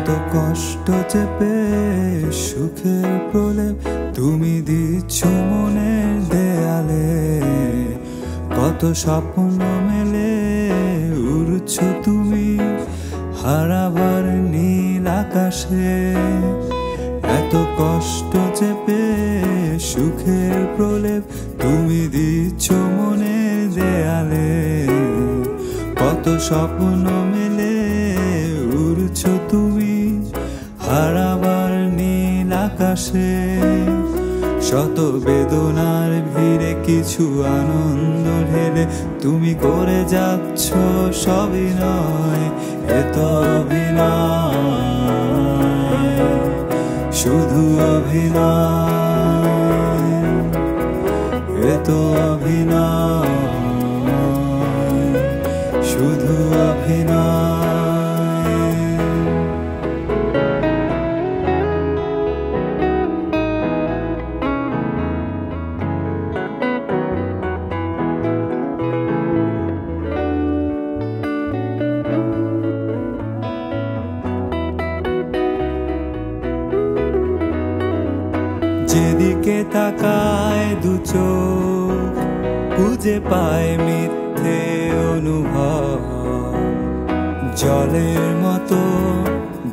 কত কষ্ট চেপে সুখের প্রলেপ তুমি দিচ্ছ মনের দেয়ালে, কত স্বপ্ন মেলে উড়ছ তুমি হারাবার নীল আকাশে। এত কষ্ট চেপে সুখের প্রলেপ তুমি দিচ্ছ মনের দেয়ালে, কত স্বপ্ন মেলে উড়ছ তুমি হারাবার নীল আকাশে। শত বেদনার ভিড়ে কিছু আনন্দ ঢেলে তুমি করে যাচ্ছ সবই নয়, এত অভিনয়, শুধু অভিনয়, এত অভিনয়, শুধু অভিনয়। যেদিকে তাকায় দু চোখ খুঁজে পায় মিথ্যে অনুভব, জলের মতো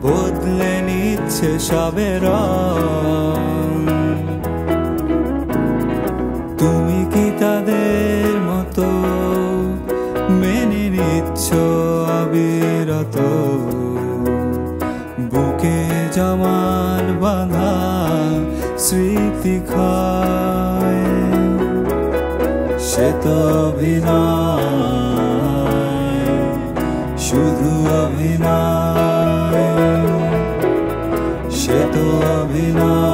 বদলে নিচ্ছে সবে রং। তুমি কি তাদের মতো মেনে নিচ্ছ অবিরত বুকে জমার বাঁধা স্মৃতি ক্ষয়? সে তো অভিনয়, শুধু অভিনয়, সে তো অভিনয়।